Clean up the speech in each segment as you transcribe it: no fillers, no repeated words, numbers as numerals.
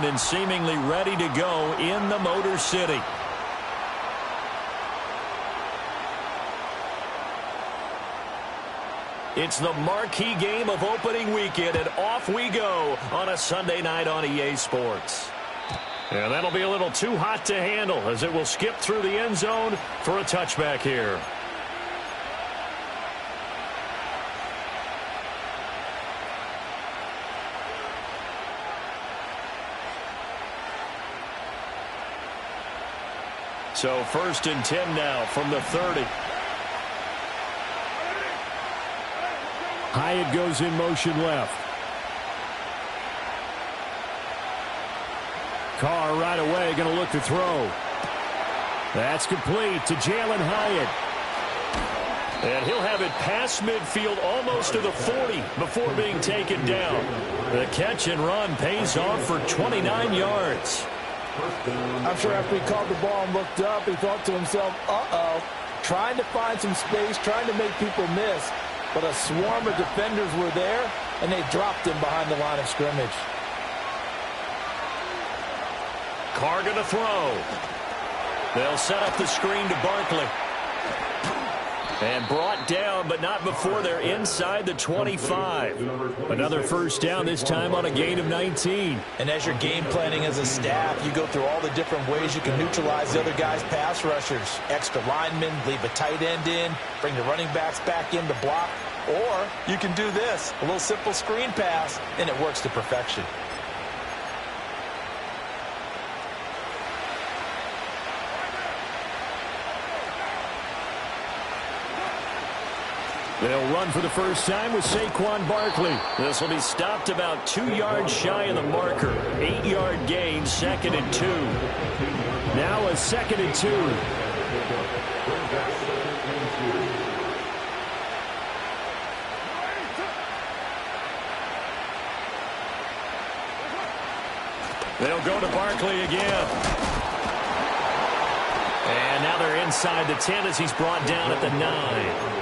and seemingly ready to go in the Motor City. It's the marquee game of opening weekend, and off we go on a Sunday night on EA Sports. And that'll be a little too hot to handle as it will skip through the end zone for a touchback here. So 1st and 10 now from the 30. Hyatt goes in motion left. Carr right away going to look to throw. That's complete to Jalen Hyatt. And he'll have it past midfield almost to the 40 before being taken down. The catch and run pays off for 29 yards. I'm sure after he caught the ball and looked up, he thought to himself, uh-oh, trying to find some space, trying to make people miss. But a swarm of defenders were there, and they dropped him behind the line of scrimmage. Carr going to throw. They'll set up the screen to Barkley. And brought down, but not before they're inside the 25. Another first down, this time on a gain of 19. And as you're game planning as a staff, you go through all the different ways you can neutralize the other guy's pass rushers. Extra linemen, leave a tight end in, bring the running backs back in to block. Or you can do this, a little simple screen pass, and it works to perfection. They'll run for the first time with Saquon Barkley. This will be stopped about 2 yards shy of the marker. 8-yard gain, 2nd and 2. Now a 2nd and 2. They'll go to Barkley again. And now they're inside the 10 as he's brought down at the 9.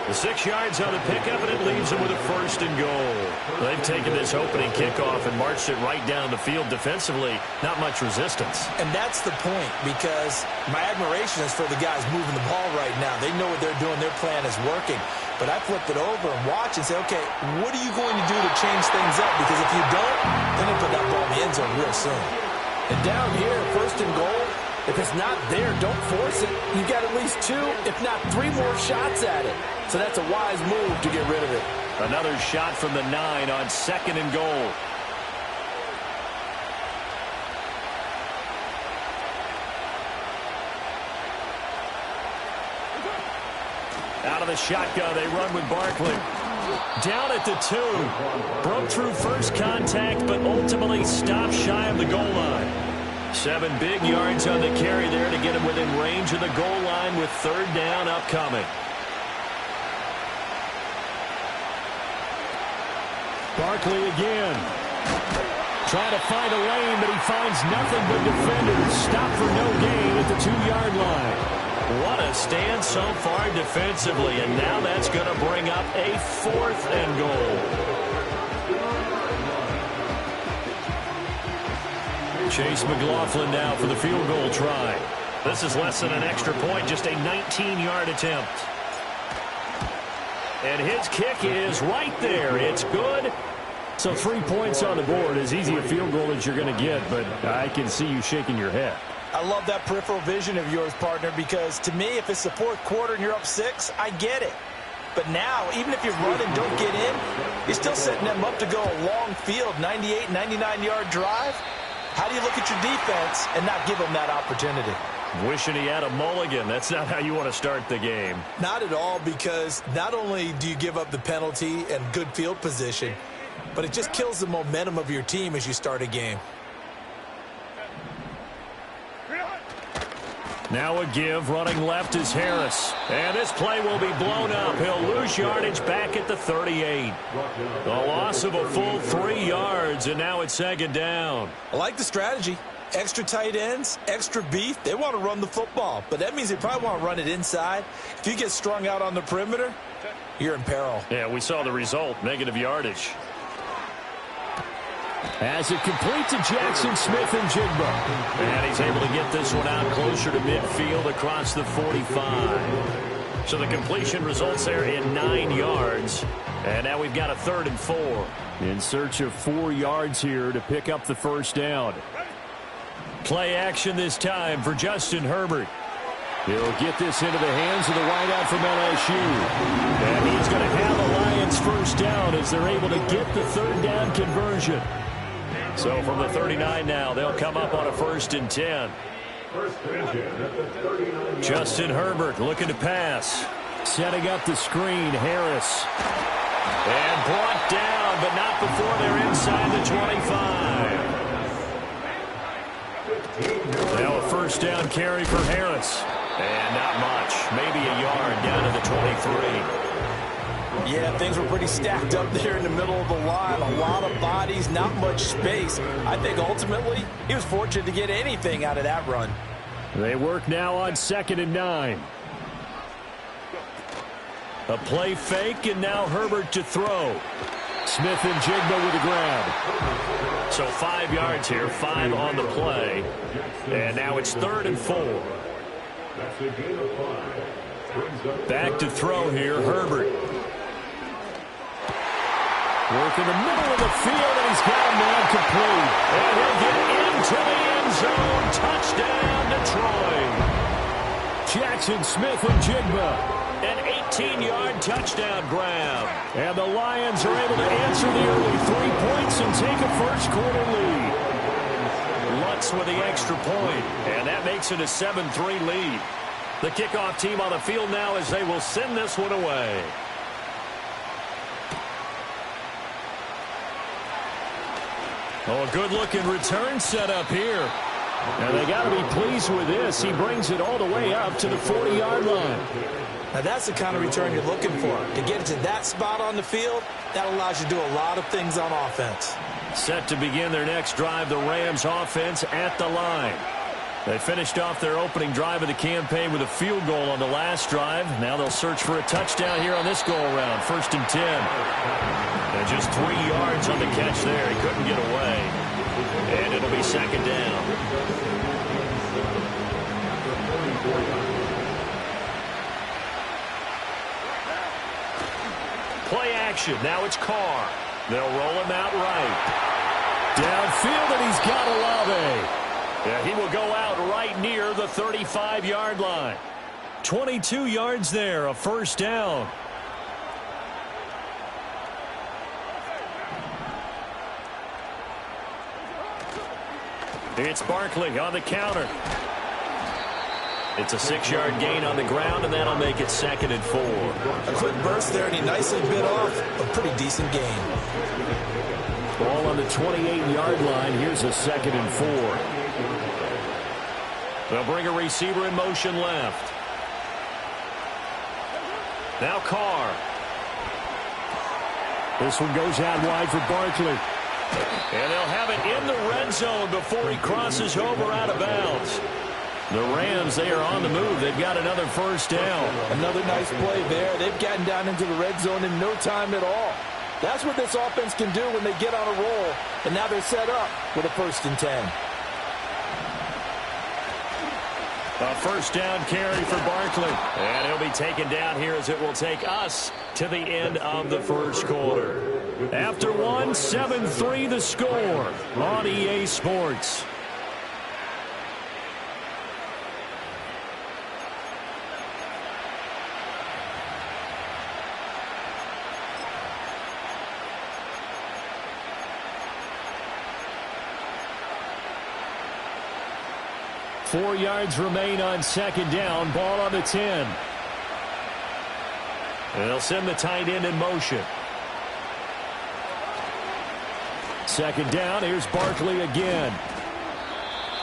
The 6 yards on the pickup, and it leaves them with a 1st and goal. They've taken this opening kickoff and marched it right down the field defensively. Not much resistance. And that's the point, because my admiration is for the guys moving the ball right now. They know what they're doing. Their plan is working. But I flip it over and watch and say, okay, what are you going to do to change things up? Because if you don't, then they'll put that ball in the end zone real soon. And down here, 1st and goal, if it's not there, don't force it. You've got at least 2, if not 3 more shots at it. So that's a wise move to get rid of it. Another shot from the 9 on 2nd and goal. Out of the shotgun, they run with Barkley. Down at the 2. Broke through first contact, but ultimately stopped shy of the goal line. 7 big yards on the carry there to get him within range of the goal line with 3rd down upcoming. Barkley again. Trying to find a lane, but he finds nothing but defenders. Stop for no gain at the 2-yard line. What a stand so far defensively, and now that's going to bring up a 4th and goal. Chase McLaughlin now for the field goal try. This is less than an extra point, just a 19-yard attempt. And his kick is right there. It's good. So 3 points on the board, as easy a field goal as you're going to get, but I can see you shaking your head. I love that peripheral vision of yours, partner, because to me, if it's the 4th quarter and you're up 6, I get it. But now, even if you run and don't get in, you're still setting them up to go a long field, 98, 99-yard drive. How do you look at your defense and not give them that opportunity? Wishing he had a mulligan. That's not how you want to start the game. Not at all, because not only do you give up the penalty and good field position, but it just kills the momentum of your team as you start a game. Now a give, running left is Harris. And this play will be blown up. He'll lose yardage back at the 38. A loss of a full 3 yards, and now it's 2nd down. I like the strategy. Extra tight ends, extra beef. They want to run the football, but that means they probably want to run it inside. If you get strung out on the perimeter, you're in peril. Yeah, we saw the result, negative yardage. As it complete to Jackson Smith-Njigba. And he's able to get this one out closer to midfield across the 45. So the completion results there in 9 yards. And now we've got a 3rd and 4. In search of 4 yards here to pick up the first down. Play action this time for Justin Herbert. He'll get this into the hands of the wideout from LSU. And he's going to have the Lions first down as they're able to get the 3rd down conversion. So from the 39 now, they'll come up on a 1st and 10. Justin Herbert looking to pass. Setting up the screen, Harris. And brought down, but not before they're inside the 25. Now a 1st down carry for Harris. And not much. Maybe a yard down to the 23. Yeah, things were pretty stacked up there in the middle of the line. A lot of bodies, not much space. I think ultimately he was fortunate to get anything out of that run. They work now on 2nd and 9. A play fake, and now Herbert to throw. Smith-Njigba with a grab. So 5 yards here, 5 on the play. And now it's 3rd and 4. Back to throw here, Herbert. Work in the middle of the field, and he's got him now complete. And he'll get into the end zone. Touchdown, Detroit. Jackson Smith-Njigba. An 18-yard touchdown grab. And the Lions are able to answer the early 3 points and take a first-quarter lead. Lutz with the extra point, and that makes it a 7-3 lead. The kickoff team on the field now as they will send this one away. Oh, a good-looking return set up here. And they got to be pleased with this. He brings it all the way up to the 40-yard line. Now, that's the kind of return you're looking for. To get to that spot on the field, that allows you to do a lot of things on offense. Set to begin their next drive, the Rams offense at the line. They finished off their opening drive of the campaign with a field goal on the last drive. Now they'll search for a touchdown here on this go-around. 1st and 10. And just 3 yards on the catch there. He couldn't get away. And it'll be 2nd down. Play action. Now it's Carr. They'll roll him out right. Downfield, and he's got Olave. Yeah, he will go out right near the 35-yard line. 22 yards there, a 1st down. It's Barkley on the counter. It's a 6-yard gain on the ground, and that'll make it 2nd and 4. A quick burst there, and he nicely bit off a pretty decent gain. Ball on the 28-yard line. Here's a 2nd and 4. They'll bring a receiver in motion left. Now Carr. This one goes out wide for Barkley. And they'll have it in the red zone before he crosses over out of bounds. The Rams, they are on the move. They've got another 1st down. Another nice play there. They've gotten down into the red zone in no time at all. That's what this offense can do when they get on a roll. And now they're set up with a 1st and 10. A 1st down carry for Barkley. And he'll be taken down here as it will take us to the end of the 1st quarter. After 1, 7-3 the score on EA Sports. Four yards remain on 2nd down. Ball on the 10. And they'll send the tight end in motion. 2nd down. Here's Barkley again.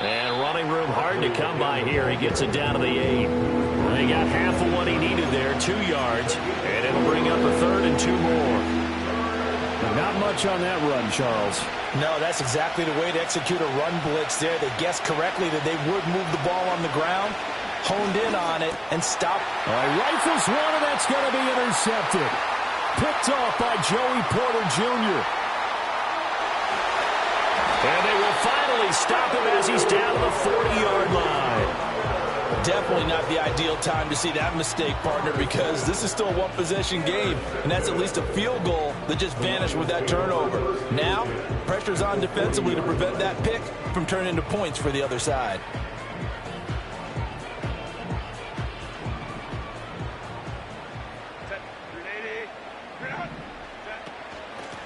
And running room hard to come by here. He gets it down to the 8. Well, he got half of what he needed there, 2 yards. And it'll bring up a 3rd and 2 more. Not much on that run, Charles. No, that's exactly the way to execute a run blitz there. They guessed correctly that they would move the ball on the ground, honed in on it, and stopped. Rifles one, and that's going to be intercepted. Picked off by Joey Porter Jr. And they will finally stop him as he's down to the 40-yard line. Definitely not the ideal time to see that mistake, partner, because this is still a one-possession game, and that's at least a field goal that just vanished with that turnover. Now, pressure's on defensively to prevent that pick from turning into points for the other side.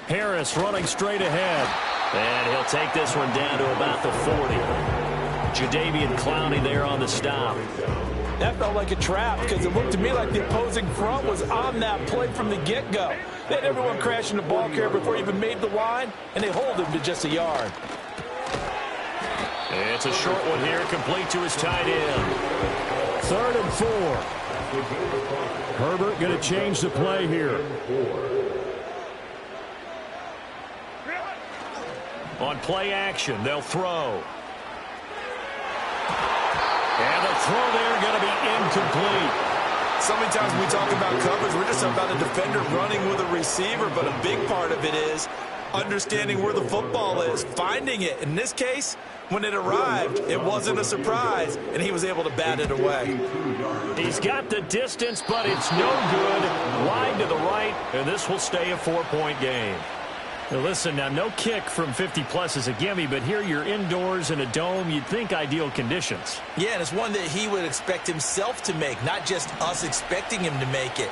Harris running straight ahead. And he'll take this one down to about the 40. Jadeveon Clowney there on the stop. That felt like a trap because it looked to me like the opposing front was on that play from the get-go. They had everyone crashing the ball carrier before he even made the line, and they hold him to just a yard. It's a short one here, complete to his tight end. 3rd and 4. Herbert going to change the play here. On play action, they'll throw. And the throw there going to be incomplete. So many times when we talk about coverage, we're just about a defender running with a receiver, but a big part of it is understanding where the football is, finding it. In this case, when it arrived, it wasn't a surprise, and he was able to bat it away. He's got the distance, but it's no good. Wide to the right, and this will stay a 4-point game. Now listen, now no kick from 50-plus is a gimme, but here you're indoors in a dome. You'd think ideal conditions. Yeah, and it's one that he would expect himself to make, not just us expecting him to make it.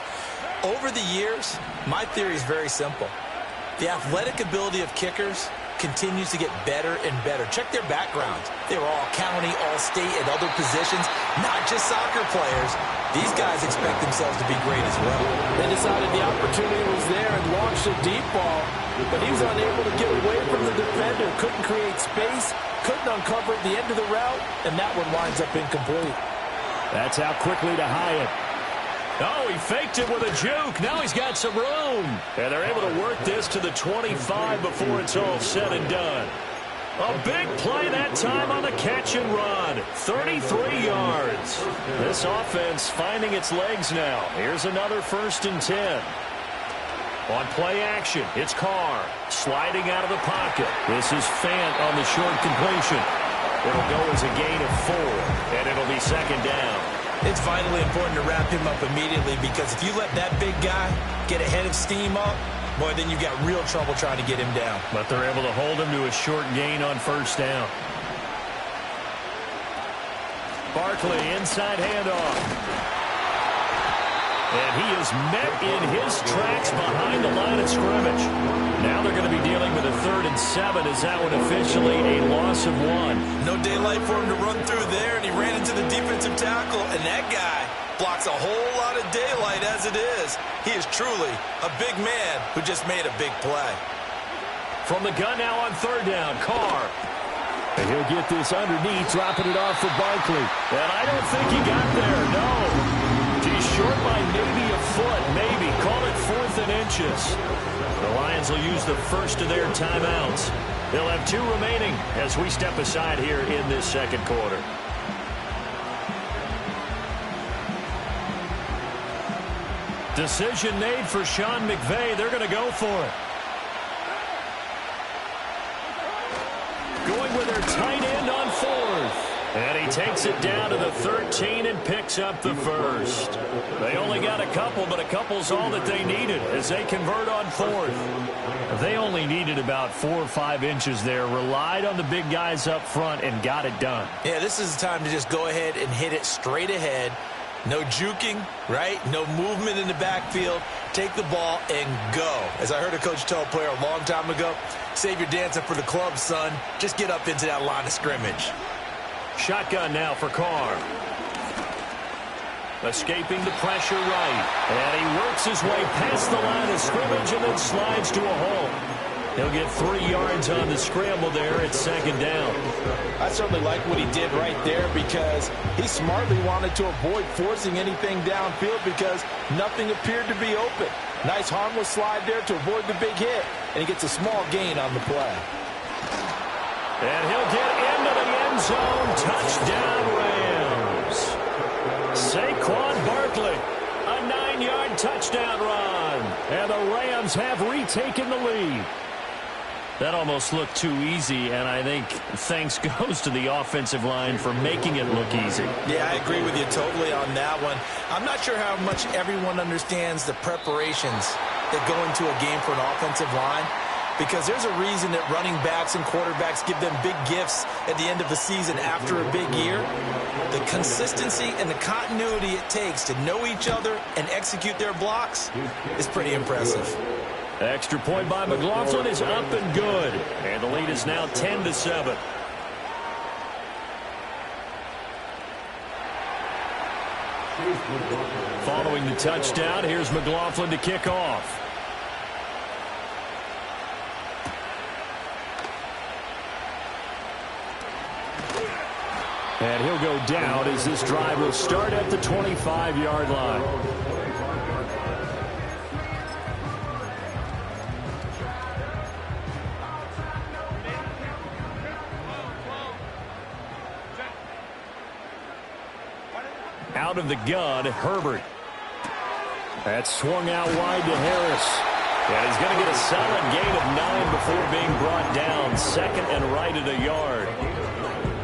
Over the years, my theory is very simple. The athletic ability of kickers continues to get better and better. Check their backgrounds. They were all county, all state, at other positions, not just soccer players. These guys expect themselves to be great as well. They decided the opportunity was there and launched a deep ball, but he was unable to get away from the defender, couldn't create space, couldn't uncover at the end of the route, and that one winds up incomplete. That's out quickly to Hyatt. Oh, he faked it with a juke. Now he's got some room. And they're able to work this to the 25 before it's all said and done. A big play that time on the catch and run. 33 yards. This offense finding its legs now. Here's another 1st and 10. On play action, it's Carr sliding out of the pocket. This is Fant on the short completion. It'll go as a gain of 4, and it'll be 2nd down. It's vitally important to wrap him up immediately because if you let that big guy get a head of steam up, boy, then you've got real trouble trying to get him down. But they're able to hold him to a short gain on 1st down. Barkley, inside handoff. And he is met in his tracks behind the line of scrimmage. Now they're going to be dealing with a 3rd and 7. Is that one officially a loss of 1? No daylight for him to run through there, and he ran into the defensive tackle, and that guy blocks a whole lot of daylight as it is. He is truly a big man who just made a big play. From the gun now on 3rd down, Carr. And he'll get this underneath, dropping it off for Barkley. And I don't think he got there, no. He's short by maybe a foot, maybe. Call it 4th and inches. The Lions will use the first of their timeouts. They'll have 2 remaining as we step aside here in this 2nd quarter. Decision made for Sean McVay. They're going to go for it. Going with their tight end on 4th. And he takes it down to the 13 and picks up the 1st. They only got a couple, but a couple's all that they needed as they convert on 4th. They only needed about 4 or 5 inches there, relied on the big guys up front, and got it done. Yeah, this is the time to just go ahead and hit it straight ahead. No juking, right? No movement in the backfield. Take the ball and go. As I heard a coach tell a player a long time ago, save your dancing for the club, son. Just get up into that line of scrimmage. Shotgun now for Carr. Escaping the pressure right. And he works his way past the line of scrimmage and then slides to a hole. He'll get 3 yards on the scramble there. It's 2nd down. I certainly like what he did right there because he smartly wanted to avoid forcing anything downfield because nothing appeared to be open. Nice harmless slide there to avoid the big hit, and he gets a small gain on the play. And he'll get into the end zone. Touchdown, Rams. Saquon Barkley, a 9-yard touchdown run. And the Rams have retaken the lead. That almost looked too easy, and I think thanks goes to the offensive line for making it look easy. Yeah, I agree with you totally on that one. I'm not sure how much everyone understands the preparations that go into a game for an offensive line, because there's a reason that running backs and quarterbacks give them big gifts at the end of the season after a big year. The consistency and the continuity it takes to know each other and execute their blocks is pretty impressive. Extra point by McLaughlin is up and good. And the lead is now 10-7. Following the touchdown, here's McLaughlin to kick off. And he'll go down as this drive will start at the 25-yard line. Out of the gun, Herbert. That's swung out wide to Harris. And he's going to get a solid gain of 9 before being brought down. Second and right at a yard.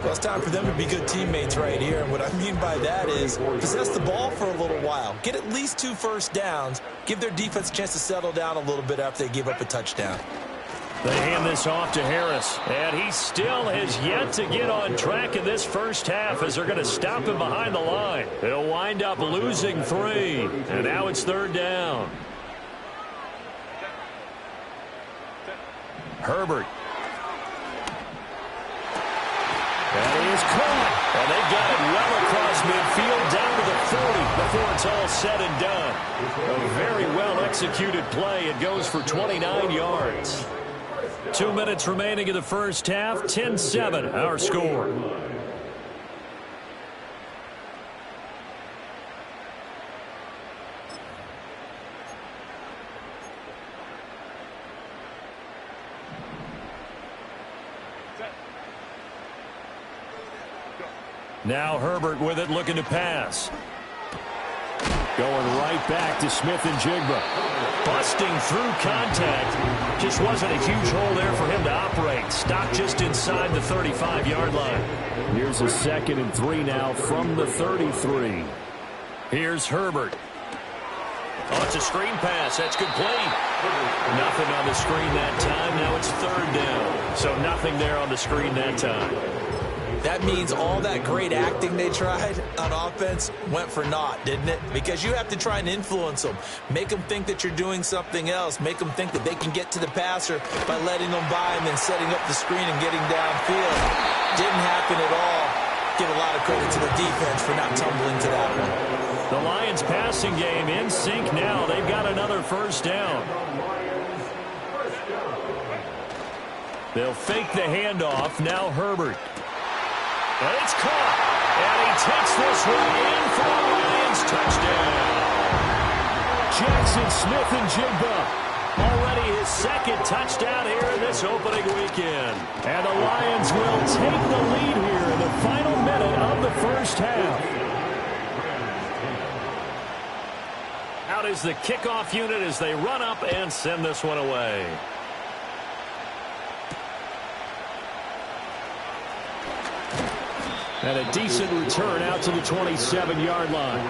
Well, it's time for them to be good teammates right here. And what I mean by that is possess the ball for a little while. Get at least 2 first downs. Give their defense a chance to settle down a little bit after they give up a touchdown. They hand this off to Harris, and he still has yet to get on track in this first half as they're going to stop him behind the line. They'll wind up losing 3, and now it's third down. Herbert. That is caught, and they got it well across midfield down to the 40 before it's all said and done. A very well-executed play. It goes for 29 yards. 2 minutes remaining in the first half. 10-7, our score. Now Herbert with it, looking to pass. Going right back to Smith-Njigba. Busting through contact. Just wasn't a huge hole there for him to operate. Stopped just inside the 35-yard line. Here's a 2nd and 3 now from the 33. Here's Herbert. Oh, it's a screen pass. That's complete. Nothing on the screen that time. Now it's third down. So nothing there on the screen that time. That means all that great acting they tried on offense went for naught, didn't it? Because you have to try and influence them. Make them think that you're doing something else. Make them think that they can get to the passer by letting them by and then setting up the screen and getting downfield. Didn't happen at all. Give a lot of credit to the defense for not tumbling to that one. The Lions passing game in sync now. They've got another first down. They'll fake the handoff. Now Herbert. And it's caught. And he takes this one in for a Lions touchdown. Jackson Smith-Njigba. Already his 2nd touchdown here in this opening weekend. And the Lions will take the lead here in the final minute of the first half. Out is the kickoff unit as they run up and send this one away. And a decent return out to the 27-yard line.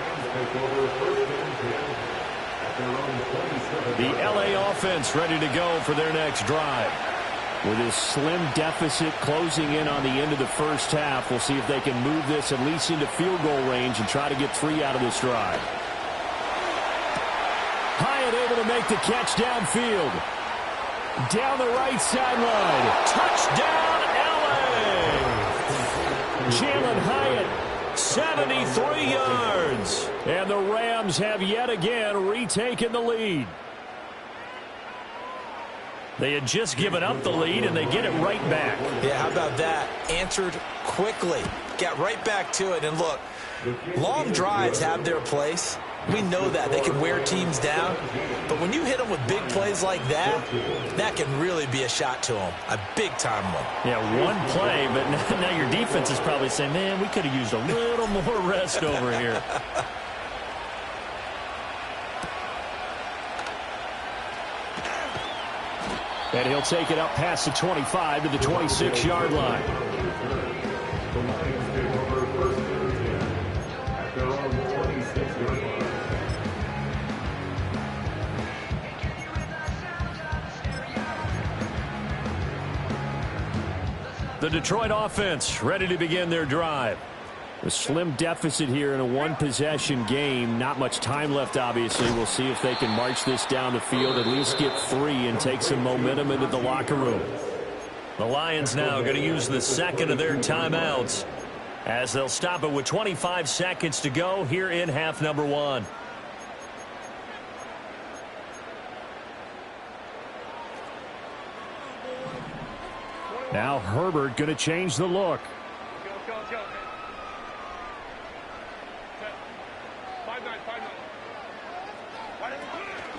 The LA offense ready to go for their next drive. With this slim deficit closing in on the end of the first half, we'll see if they can move this at least into field goal range and try to get 3 out of this drive. Hyatt able to make the catch downfield. Down the right sideline. Touchdown, LA! Jalen Hyatt, 73 yards. And the Rams have yet again retaken the lead. They had just given up the lead, and they get it right back. Yeah, how about that? Answered quickly. Got right back to it. And look, long drives have their place. We know that. They can wear teams down. But when you hit them with big plays like that, that can really be a shot to them. A big-time one. Yeah, one play, but now your defense is probably saying, man, we could have used a little more rest over here. And he'll take it up past the 25 to the 26-yard line. The Detroit offense ready to begin their drive. A slim deficit here in a one-possession game. Not much time left, obviously. We'll see if they can march this down the field, at least get 3 and take some momentum into the locker room. The Lions now going to use the second of their timeouts as they'll stop it with 25 seconds to go here in half number 1. Now Herbert going to change the look.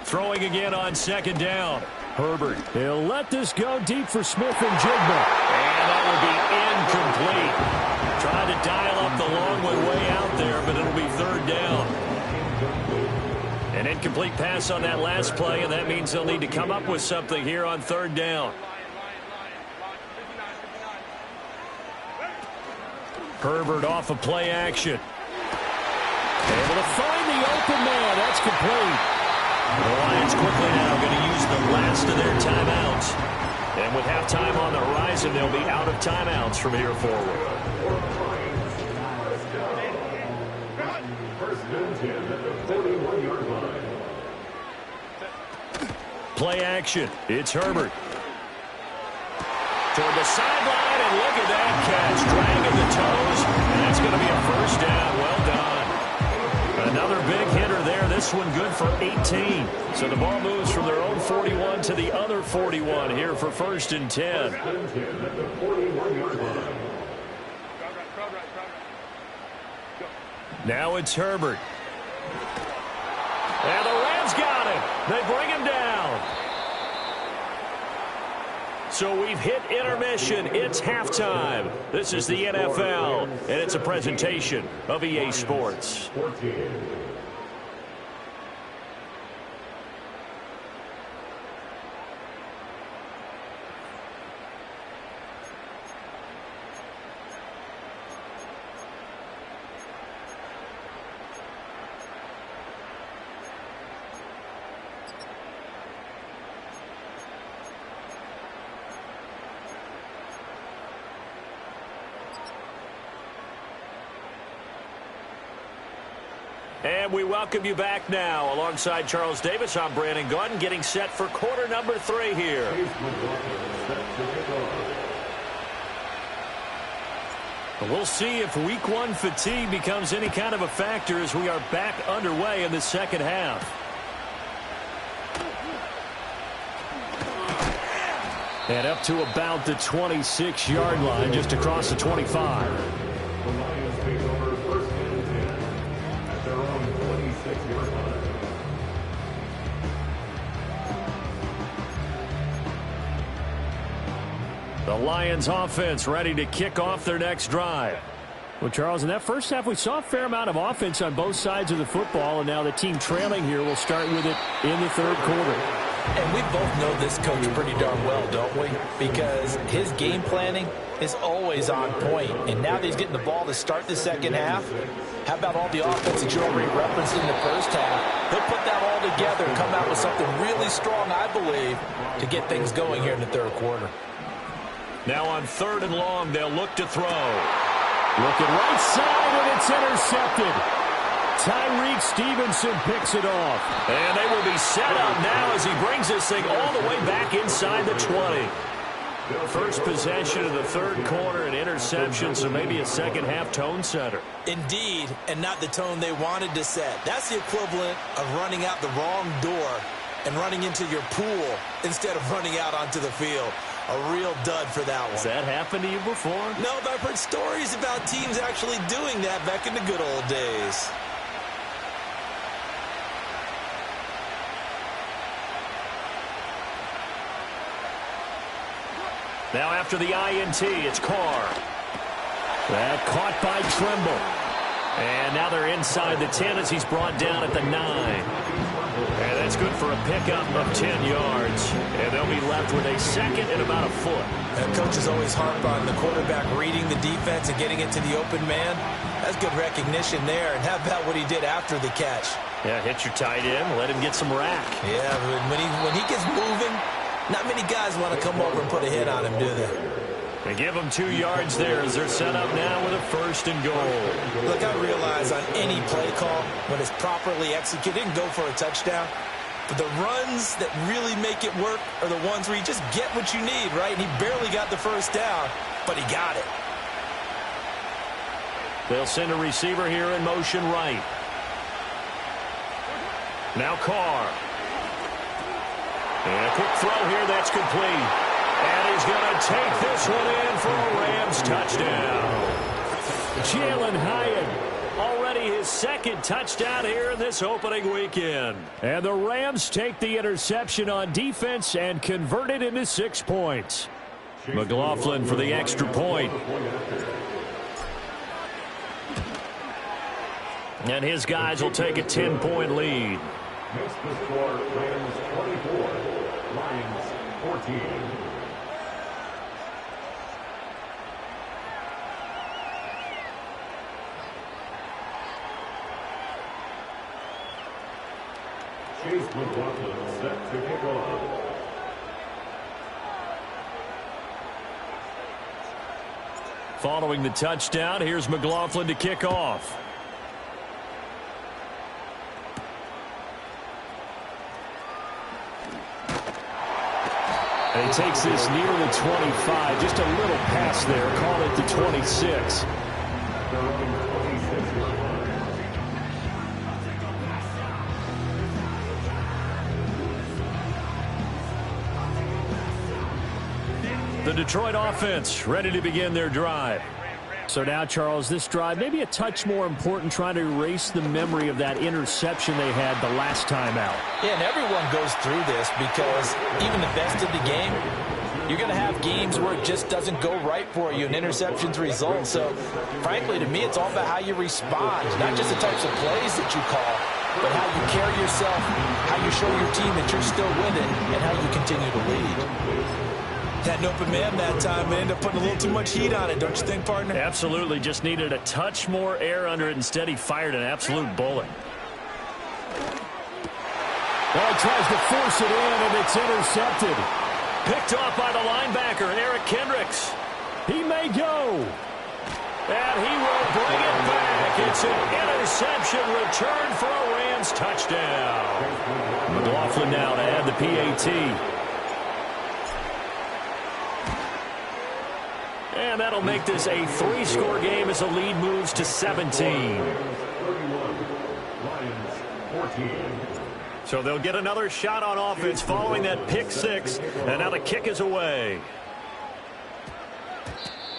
Throwing again on second down. Herbert, he'll let this go deep for Smith and Jigba. And that will be incomplete. Trying to dial up the long way out there, but it'll be third down. An incomplete pass on that last play, and that means they'll need to come up with something here on third down. Herbert off of play action. Able to find the open man. That's complete. The Lions quickly now going to use the last of their timeouts. And with halftime on the horizon, they'll be out of timeouts from here forward. Play action. It's Herbert. Toward the sideline, and look at that catch. Dragging the toes, and that's going to be a first down. Well done. Another big hitter there. This one good for 18. So the ball moves from their own 41 to the other 41 here for first and 10. Now it's Herbert. And the Rams got him. They bring him down. So we've hit intermission. It's halftime. This is the NFL, and it's a presentation of EA Sports. And we welcome you back now. Alongside Charles Davis, I'm Brandon Gaudin, getting set for quarter number 3 here. We'll see if week 1 fatigue becomes any kind of a factor as we are back underway in the second half. And up to about the 26-yard line, just across the 25. The Lions offense ready to kick off their next drive. Well, Charles, in that first half, we saw a fair amount of offense on both sides of the football, and now the team trailing here will start with it in the third quarter. And we both know this coach pretty darn well, don't we? Because his game planning is always on point. And now that he's getting the ball to start the second half, how about all the offense that you already referenced in the first half? He'll put that all together and come out with something really strong, I believe, to get things going here in the third quarter. Now on third and long, they'll look to throw. Looking right side, and it's intercepted. Tyreek Stevenson picks it off. And they will be set up now as he brings this thing all the way back inside the 20. First possession of the third quarter, an interception, so maybe a second-half tone setter. Indeed, and not the tone they wanted to set. That's the equivalent of running out the wrong door and running into your pool instead of running out onto the field. A real dud for that one. Has that happened to you before? No, but I've heard stories about teams actually doing that back in the good old days. Now after the INT, it's Carr. That caught by Trimble. And now they're inside the 10 as he's brought down at the 9. And That's good for a pickup of 10 yards. And they'll be left with a second and about a foot. Coaches always harp on the quarterback reading the defense and getting it to the open man. That's good recognition there. And how about what he did after the catch? Yeah, hit your tight end, let him get some rack. Yeah, when he gets moving, not many guys want to come over and put a hit on him, do they? They give him 2 yards there as they're set up now with a first and goal. Look, I realize on any play call, when it's properly executed, it can go for a touchdown. But the runs that really make it work are the ones where you just get what you need, right? And he barely got the first down, but he got it. They'll send a receiver here in motion right. Now Carr. And a quick throw here that's complete. And he's going to take this one in for a Rams touchdown. Jalen Hyatt, already his second touchdown here in this opening weekend. And the Rams take the interception on defense and convert it into 6 points. McLaughlin for the extra point. And his guys will take a 10-point lead. Makes the score Rams 24, Lions 14. Chase McLaughlin set to kick off. Following the touchdown, here's McLaughlin to kick off. And he takes this near the 25, just a little pass there, call it the 26. The Detroit offense ready to begin their drive. So now, Charles, this drive maybe a touch more important, trying to erase the memory of that interception they had the last time out. Yeah, and everyone goes through this because even the best of the game, you're going to have games where it just doesn't go right for you, and interceptions result. So, frankly, to me, it's all about how you respond, not just the types of plays that you call, but how you carry yourself, how you show your team that you're still with it, and how you continue to lead. Had an open man that time and ended up putting a little too much heat on it, don't you think, partner? Absolutely. Just needed a touch more air under it. Instead, he fired an absolute bullet. Well, he tries to force it in, and it's intercepted. Picked off by the linebacker, Eric Kendricks. He may go. And he will bring it back. It's an interception return for a Rams touchdown. McLaughlin now to add the PAT. And that'll make this a 3-score game as the lead moves to 17. So they'll get another shot on offense following that pick six. And now the kick is away.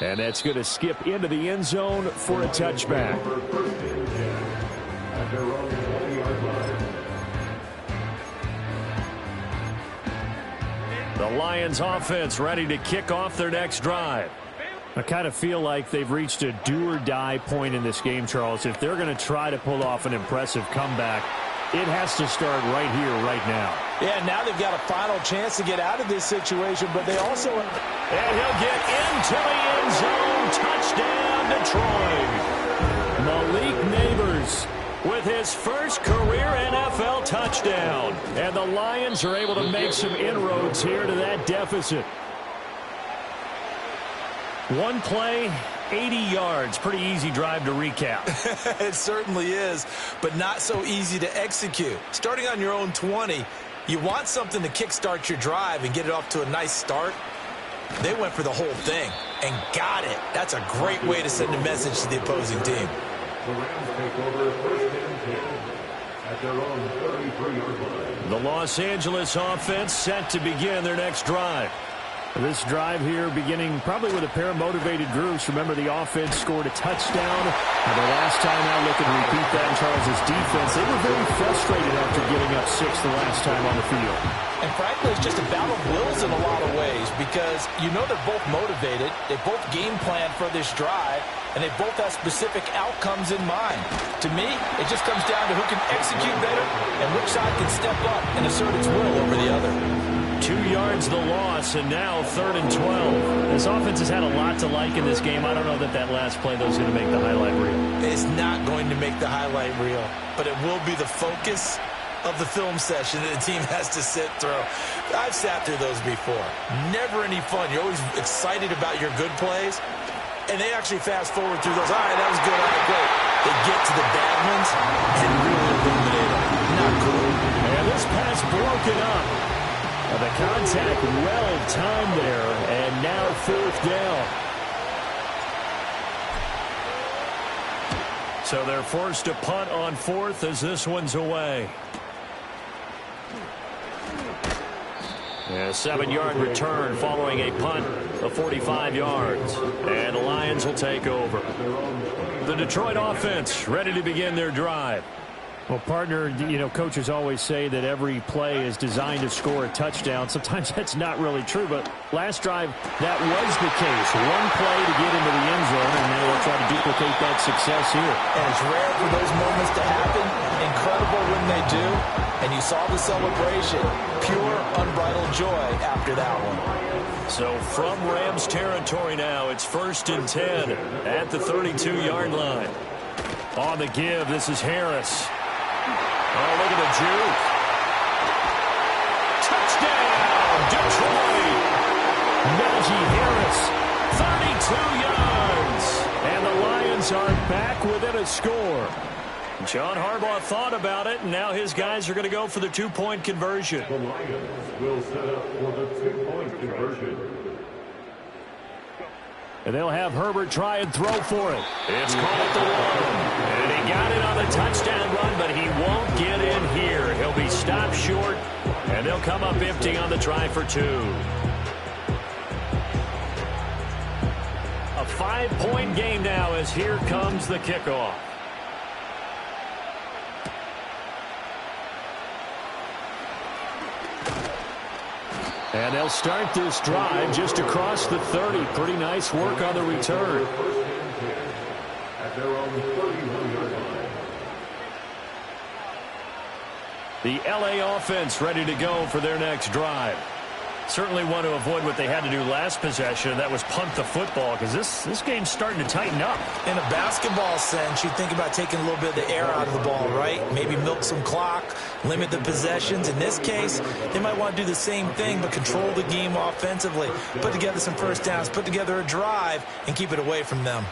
And that's going to skip into the end zone for a touchback. The Lions offense ready to kick off their next drive. I kind of feel like they've reached a do-or-die point in this game, Charles. If they're going to try to pull off an impressive comeback, it has to start right here, right now. Yeah, now they've got a final chance to get out of this situation, but they also... And he'll get into the end zone. Touchdown, Detroit. Malik Neighbors with his first career NFL touchdown. And the Lions are able to make some inroads here to that deficit. One play, 80 yards. Pretty easy drive to recap. It certainly is, but not so easy to execute. Starting on your own 20, you want something to kickstart your drive and get it off to a nice start. They went for the whole thing and got it. That's a great way to send a message to the opposing team. The Rams take over first and 10 at their own 33-yard line. The Los Angeles offense set to begin their next drive. This drive here beginning probably with a pair of motivated groups. Remember, the offense scored a touchdown. And the last time out, looking to repeat that in Charles' defense. They were very frustrated after giving up 6 the last time on the field. And frankly, it's just a battle of wills in a lot of ways because you know they're both motivated. They both game plan for this drive, and they both have specific outcomes in mind. To me, it just comes down to who can execute better and which side can step up and assert its will over the other. 2 yards the loss, and now 3rd and 12. This offense has had a lot to like in this game. I don't know that last play, though, is going to make the highlight reel. It's not going to make the highlight reel, but it will be the focus of the film session that the team has to sit through. I've sat through those before. Never any fun. You're always excited about your good plays, and they actually fast forward through those. All right, that was good. All right, great. They get to the bad ones and really illuminate them. Not cool. And this pass broken up. The contact well timed there, and now 4th down. So they're forced to punt on 4th as this one's away. A 7-yard return following a punt of 45 yards. And the Lions will take over. The Detroit offense ready to begin their drive. Well, partner, coaches always say that every play is designed to score a touchdown. Sometimes that's not really true, but last drive, that was the case. One play to get into the end zone, and now they'll try to duplicate that success here. And it's rare for those moments to happen. Incredible when they do. And you saw the celebration. Pure, unbridled joy after that one. So from Rams territory now, it's 1st and 10 at the 32-yard line. On the give, this is Harris. Oh, look at the juke. Touchdown, Detroit. Najee Harris, 32 yards. And the Lions are back within a score. John Harbaugh thought about it, and now his guys are going to go for the 2-point conversion. The Lions will set up for the 2-point conversion. And they'll have Herbert try and throw for it. It's caught at the 1. And he got it on the touchdown run, but he won't get in here. He'll be stopped short, and they'll come up empty on the try for 2. A 5-point game now as here comes the kickoff. And they'll start this drive just across the 30. Pretty nice work on the return. At their own 31-yard line. The LA offense ready to go for their next drive. Certainly want to avoid what they had to do last possession. That was punt the football, because this game's starting to tighten up. In a basketball sense, you think about taking a little bit of the air out of the ball, right? Maybe milk some clock, limit the possessions. In this case, they might want to do the same thing, but control the game offensively. Put together some first downs, put together a drive, and keep it away from them.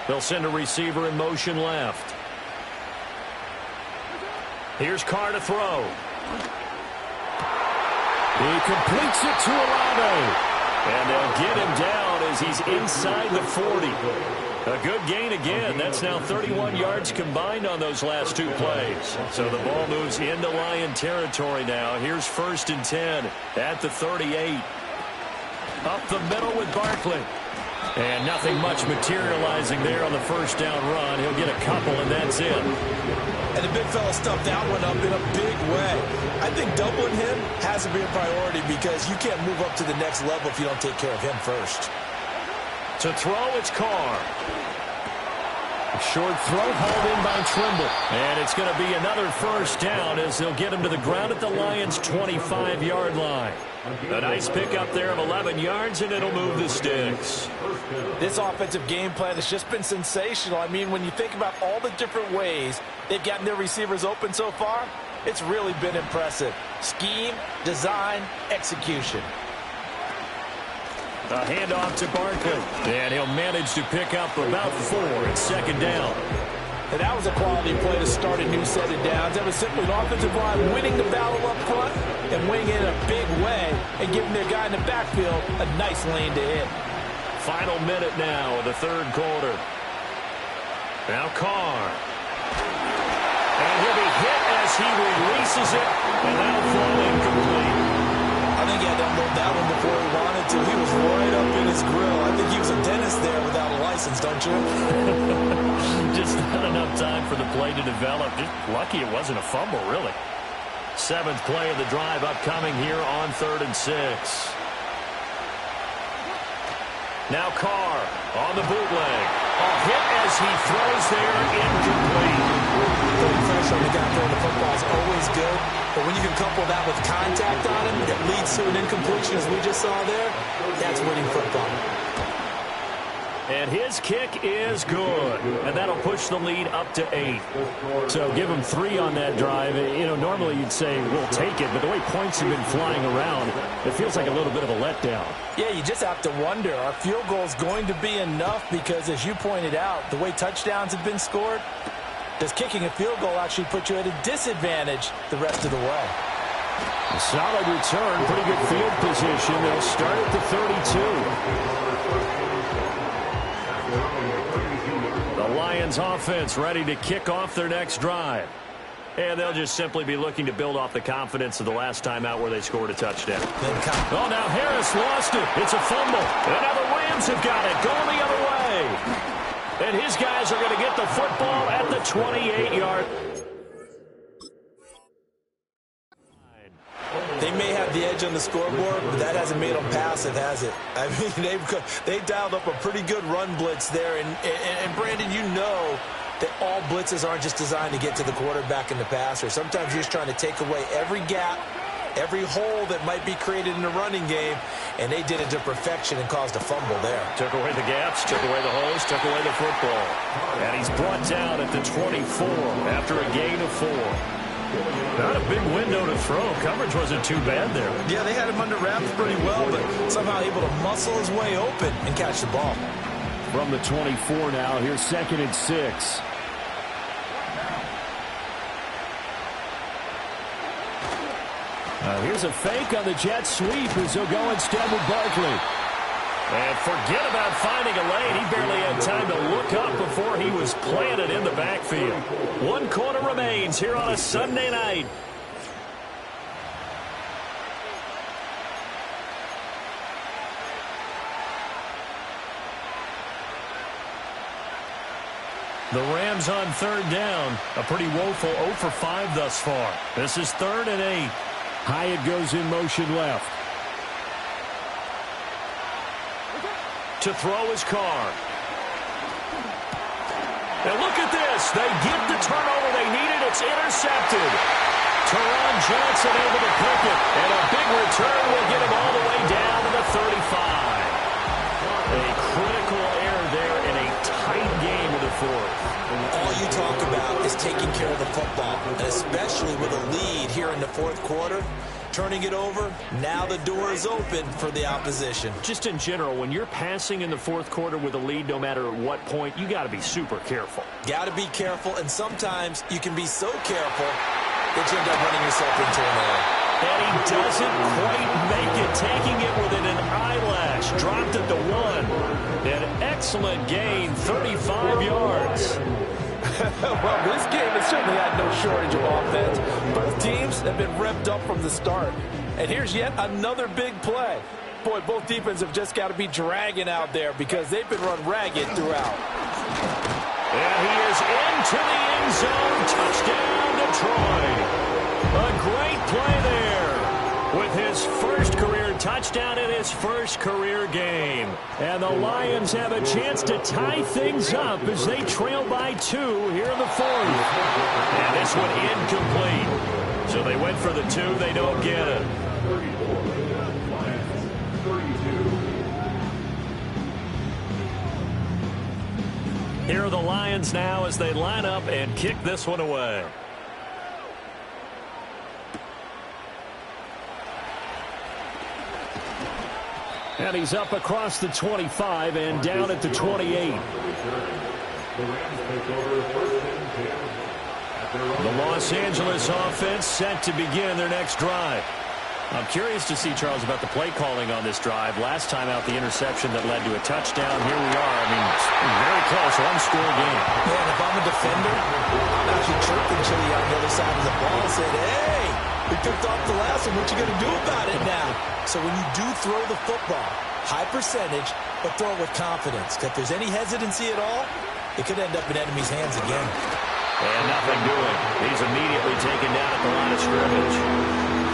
They'll send a receiver in motion left. Here's Carr to throw. He completes it to Olave. And they'll get him down as he's inside the 40. A good gain again. That's now 31 yards combined on those last 2 plays. So the ball moves into Lion territory now. Here's 1st and 10 at the 38. Up the middle with Barkley. And nothing much materializing there on the first down run. He'll get a couple, and that's it. And the big fella stuffed that one up in a big way. I think doubling him has to be a priority because you can't move up to the next level if you don't take care of him first. To throw, it's Carr. A short throw hauled in by Trimble. And it's going to be another first down as they'll get him to the ground at the Lions' 25-yard line. A nice pickup there of 11 yards, and it'll move the sticks. This offensive game plan has just been sensational. I mean, when you think about all the different ways they've gotten their receivers open so far, it's really been impressive. Scheme, design, execution. A handoff to Barkley, and he'll manage to pick up about 4 at second down. And that was a quality play to start a new set of downs. That was simply an offensive line winning the battle up front and winning it in a big way and giving their guy in the backfield a nice lane to hit. Final minute now of the third quarter. Now Carr. And he'll be hit as he releases it, and that'll fall incomplete. I think he had to unload that one before he wanted to. He was right up in his grill. I think he was a dentist there without a license, don't you? Just not enough time for the play to develop. Just lucky it wasn't a fumble, really. 7th play of the drive upcoming here on 3rd and 6. Now Carr on the bootleg. A hit as he throws there, incomplete. Putting pressure on the guy throwing the football is always good, but when you can couple that with contact on him, it leads to an incompletion as we just saw there. That's winning football. And his kick is good. And that'll push the lead up to 8. So give him 3 on that drive. You know, normally you'd say we'll take it, but the way points have been flying around, it feels like a little bit of a letdown. Yeah, you just have to wonder, are field goals going to be enough? Because as you pointed out, the way touchdowns have been scored, does kicking a field goal actually put you at a disadvantage the rest of the way? A solid return, pretty good field position. They'll start at the 32. The Lions offense ready to kick off their next drive. And they'll just simply be looking to build off the confidence of the last time out where they scored a touchdown. Oh, now Harris lost it. It's a fumble. And now the Rams have got it, going the other way. And his guys are going to get the football at the 28-yard. They may have the edge on the scoreboard, but that hasn't made them passive, has it? I mean, they dialed up a pretty good run blitz there. And Brandon, you know that all blitzes aren't just designed to get to the quarterback and the passer. Sometimes you're just trying to take away every gap, every hole that might be created in the running game, and they did it to perfection and caused a fumble there. Took away the gaps, took away the holes, took away the football. And he's brought down at the 24 after a gain of 4. Not a big window to throw. Coverage wasn't too bad there. Yeah, they had him under wraps pretty well, but somehow able to muscle his way open and catch the ball. From the 24 now, here's 2nd and 6. Here's a fake on the jet sweep as he'll go instead with Barkley. And forget about finding a lane. He barely had time to look up before he was planted in the backfield. 1 quarter remains here on a Sunday night. The Rams on 3rd down. A pretty woeful 0 for 5 thus far. This is 3rd and 8. Hyatt goes in motion left. To throw his Carr. And look at this. They get the turnover they needed. It's intercepted. Teron Johnson able to pick it. And a big return will get him all the way down to the 35. A critical error there in a tight game of the 4th. All you talk about is taking care of the football, and especially with a lead here in the 4th quarter. Turning it over, now the door is open for the opposition. Just in general, when you're passing in the 4th quarter with a lead, no matter at what point, you got to be super careful. Got to be careful, and sometimes you can be so careful that you end up running yourself into an error. And he doesn't quite make it, taking it within an eyelash. Dropped it to 1. An excellent gain, 35 yards. Well, this game has certainly had no shortage of offense. Both teams have been revved up from the start. And here's yet another big play. Boy, both defenses have just got to be dragging out there because they've been run ragged throughout. And he is into the end zone. Touchdown, Detroit. A great play there with his first career touchdown in his first career game. And the Lions have a chance to tie things up as they trail by 2 here in the 4th. And this one incomplete. So they went for the 2. They don't get it. Here are the Lions now as they line up and kick this one away. And he's up across the 25 and down at the 28. The Los Angeles offense set to begin their next drive. I'm curious to see, Charles, about the play calling on this drive. Last time out, the interception that led to a touchdown. Here we are. I mean, very close, one-score game. Yeah, and if I'm a defender, I'm actually chirping Chili on the other side of the ball and saying, hey, we picked off the last one. What you going to do about it now? So when you do throw the football, high percentage, but throw it with confidence. Because if there's any hesitancy at all, it could end up in enemy's hands again. And nothing doing. He's immediately taken down at the line of scrimmage.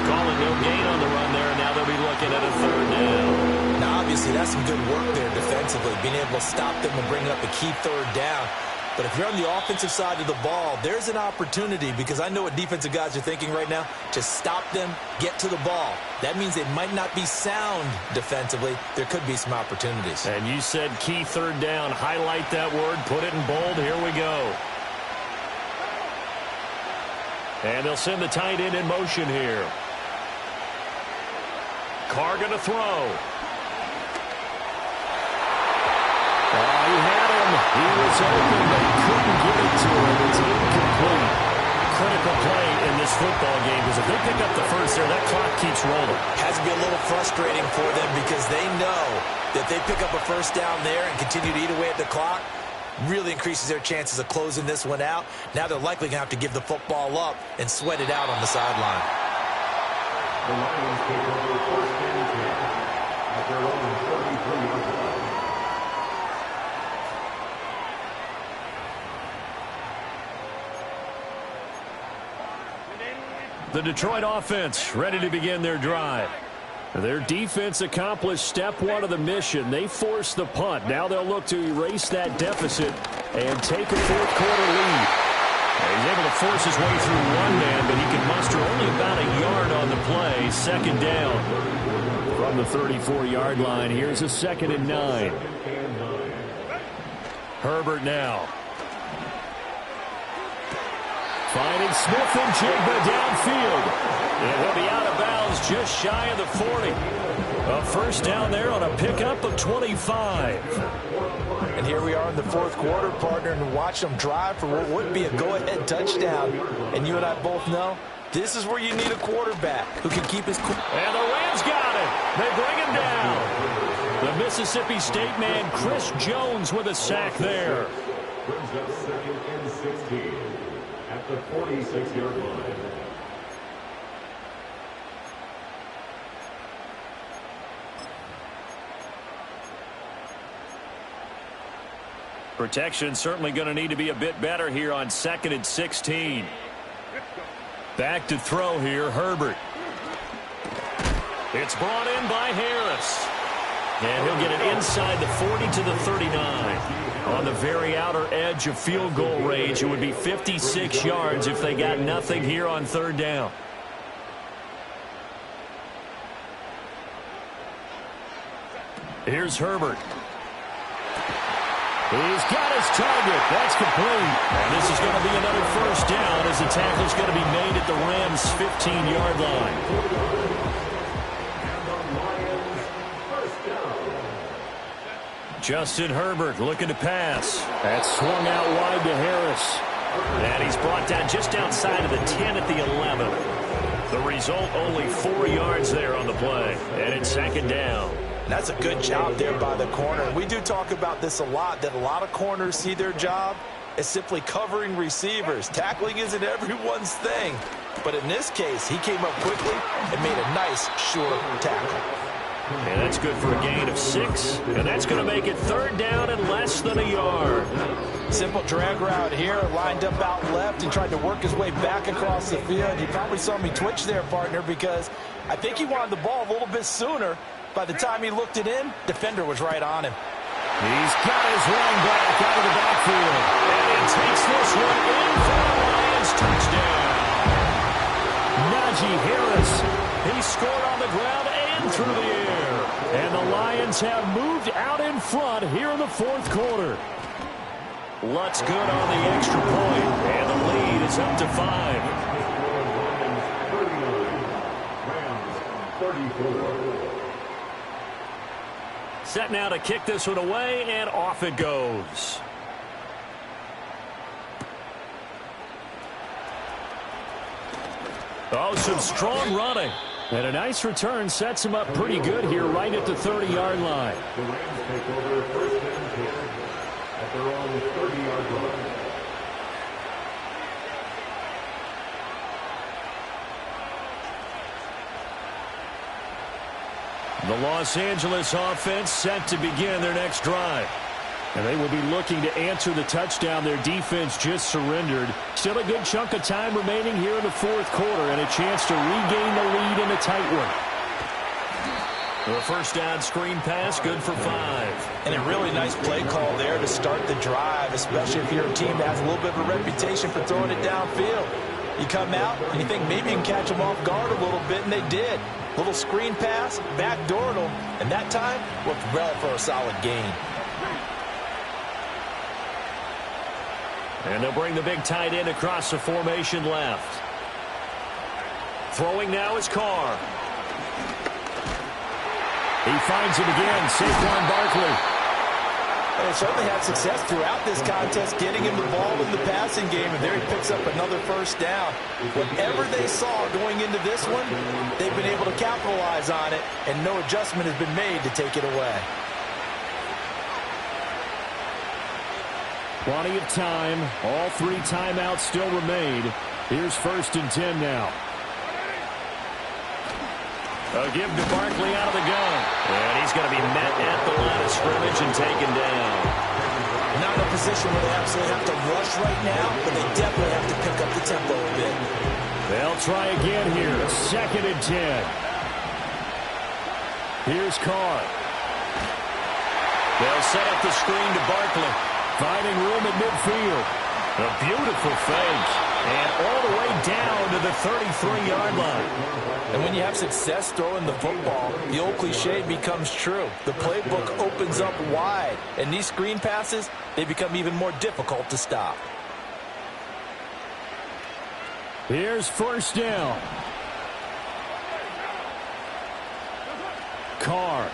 Calling no gain on the run there, and now they'll be looking at a third down. Now, obviously, that's some good work there defensively, being able to stop them and bring up a key third down. But if you're on the offensive side of the ball, there's an opportunity, because I know what defensive guys are thinking right now. Just stop them, get to the ball. That means they might not be sound defensively. There could be some opportunities. And you said key third down. Highlight that word, put it in bold. Here we go. And they'll send the tight end in motion here. Carr going to throw. He had him. He was open, but he couldn't get it to him. It's incomplete. Critical play in this football game, because if they pick up the first there, that clock keeps rolling. Has to be a little frustrating for them, because they know that they pick up a first down there and continue to eat away at the clock, really increases their chances of closing this one out. Now they're likely going to have to give the football up and sweat it out on the sideline. The Lions take over first and 10 at their own 33-yard line. The Detroit offense ready to begin their drive. Their defense accomplished step one of the mission. They forced the punt. Now they'll look to erase that deficit and take a fourth-quarter lead. He's able to force his way through one man, but he can muster only about a yard on the play. Second down from the 34-yard line. Here's a 2nd and 9. Herbert now. Finding Smith and Jigba downfield. And he'll be out of bounds just shy of the 40. A first down there on a pickup of 25. And here we are in the fourth quarter, partner, and watch them drive for what would be a go-ahead touchdown. And you and I both know this is where you need a quarterback who can keep his cool. And the Rams got it. They bring him down. The Mississippi State man, Chris Jones, with a sack there. Brings up 2nd and 16 at the 46-yard line. Protection certainly going to need to be a bit better here on 2nd and 16. Back to throw here, Herbert. It's brought in by Harris. And he'll get it inside the 40 to the 39. On the very outer edge of field goal range, it would be 56 yards if they got nothing here on third down. Here's Herbert. He's got his target. That's complete. And this is going to be another first down as the tackle's going to be made at the Rams' 15-yard line. Justin Herbert looking to pass. That's swung out wide to Harris. And he's brought down just outside of the 10 at the 11. The result, only 4 yards there on the play. And it's 2nd down. That's a good job there by the corner. We do talk about this a lot, that a lot of corners see their job as simply covering receivers. Tackling isn't everyone's thing. But in this case, he came up quickly and made a nice, short tackle. And that's good for a gain of 6. And that's going to make it third down and less than a yard. Simple drag route here, lined up out left and tried to work his way back across the field. You probably saw me twitch there, partner, because I think he wanted the ball a little bit sooner. By the time he looked it in, defender was right on him. He's got his running back out of the backfield. And he takes this one in for the Lions touchdown. Najee Harris, he scored on the ground and through the air. And the Lions have moved out in front here in the fourth quarter. Lutz good on the extra point, and the lead is up to 5. Rams 34. Set now to kick this one away, and off it goes. Oh, some strong running. And a nice return sets him up pretty good here right at the 30-yard line. The Rams take over first and 10 at their own 30-yard line. The Los Angeles offense set to begin their next drive. And they will be looking to answer the touchdown their defense just surrendered. Still a good chunk of time remaining here in the fourth quarter and a chance to regain the lead in a tight one. The first down screen pass, good for 5. And a really nice play call there to start the drive, especially if you're a team that has a little bit of a reputation for throwing it downfield. You come out and you think maybe you can catch them off guard a little bit, and they did. Little screen pass, backdoored them, and that time worked well for a solid gain. And they'll bring the big tight end across the formation left. Throwing now is Carr. He finds it again, Saquon Barkley. They certainly had success throughout this contest getting him the ball in the passing game, and there he picks up another first down. Whatever they saw going into this one, they've been able to capitalize on it, and no adjustment has been made to take it away. Plenty of time. All 3 timeouts still remain. Here's first and 10 now. A give to Barkley out of the gun. And he's going to be met at the line of scrimmage and taken down. Not in a position where they absolutely have to rush right now, but they definitely have to pick up the tempo a bit. They'll try again here. Second and 10. Here's Carr. They'll set up the screen to Barkley. Finding room at midfield. A beautiful fake. And all the way down to the 33-yard line. And when you have success throwing the football, the old cliche becomes true. The playbook opens up wide. And these screen passes, they become even more difficult to stop. Here's first down. Carr.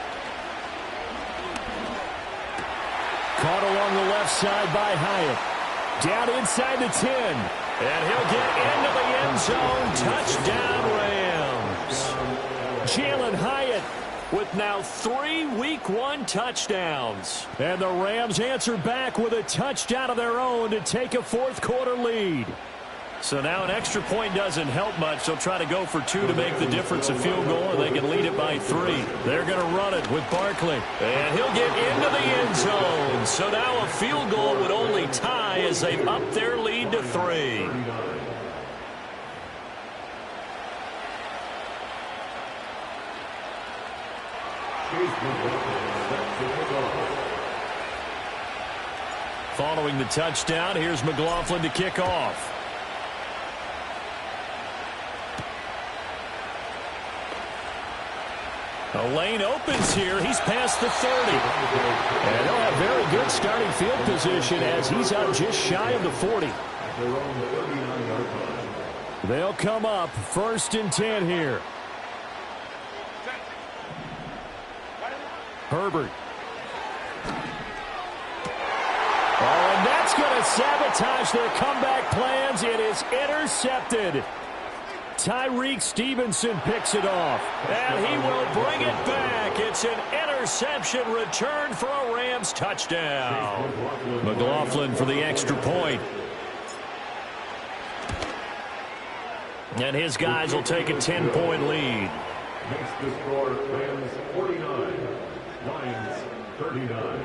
Caught along the left side by Hyatt. Down inside the 10. And he'll get into the end zone. Touchdown, Rams. Jalen Hyatt with now 3 Week 1 touchdowns. And the Rams answer back with a touchdown of their own to take a fourth quarter lead. So now an extra point doesn't help much. They'll try to go for 2 to make the difference a field goal, and they can lead it by 3. They're going to run it with Barkley. And he'll get into the end zone. So now a field goal would only tie as they've upped their lead to 3. Following the touchdown, here's McLaughlin to kick off. A lane opens here. He's past the 30. And they'll have very good starting field position as he's out just shy of the 40. They'll come up first and 10 here. Herbert. Oh, and that's going to sabotage their comeback plans. It is intercepted. Tyreek Stevenson picks it off. And he will bring it back. It's an interception return for a Rams touchdown. McLaughlin for the extra point. And his guys will take a 10-point lead. Makes the score Rams 49, Lions 39.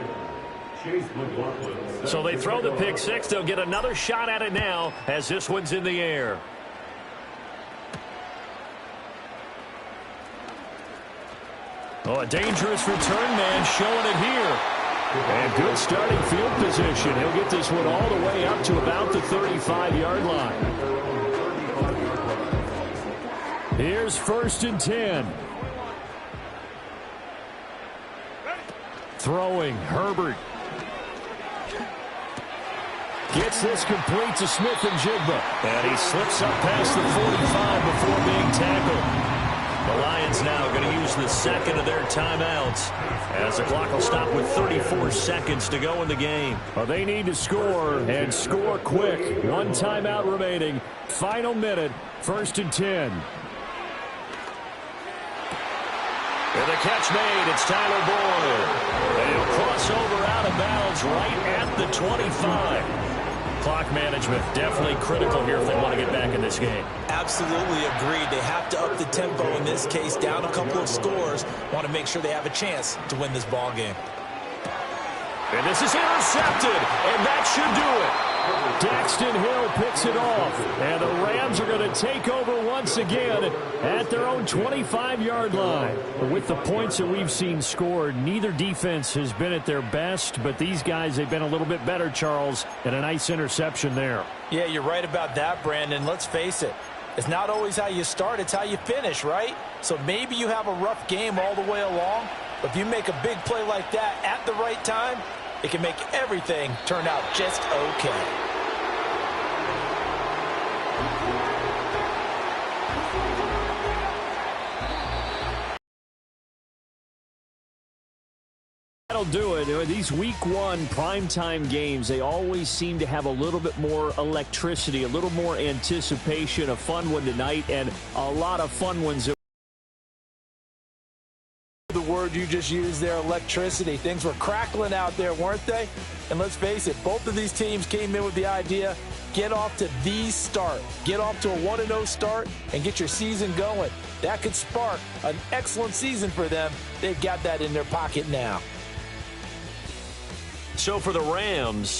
Chase McLaughlin. So they throw the pick six. They'll get another shot at it now as this one's in the air. Oh, a dangerous return man showing it here. And good starting field position. He'll get this one all the way up to about the 35-yard line. Here's first and 10. Throwing, Herbert. Gets this complete to Smith-Njigba. And he slips up past the 45 before being tackled. The Lions now going to use the second of their timeouts as the clock will stop with 34 seconds to go in the game. Well, they need to score and score quick. 1 timeout remaining. Final minute, first and 10. And the catch made. It's Tyler Boyd. And he'll cross over out of bounds right at the 25. Clock management definitely critical here if they want to get back in this game. Absolutely agreed. They have to up the tempo in this case, down a couple of scores. Want to make sure they have a chance to win this ball game. And this is intercepted, and that should do it. Daxton Hill picks it off, and the Rams are going to take over once again at their own 25-yard line. With the points that we've seen scored, neither defense has been at their best, but these guys, they've been a little bit better, Charles, and a nice interception there. Yeah, you're right about that, Brandon. Let's face it. It's not always how you start, it's how you finish, right? So maybe you have a rough game all the way along, but if you make a big play like that at the right time, it can make everything turn out just okay. That'll do it. These week one primetime games, they always seem to have a little bit more electricity, a little more anticipation. A fun one tonight, and a lot of fun ones. The word you just used there, electricity. Things were crackling out there, weren't they? And let's face it, both of these teams came in with the idea, get off to the start. Get off to a 1-0 start and get your season going. That could spark an excellent season for them. They've got that in their pocket now. So for the Rams,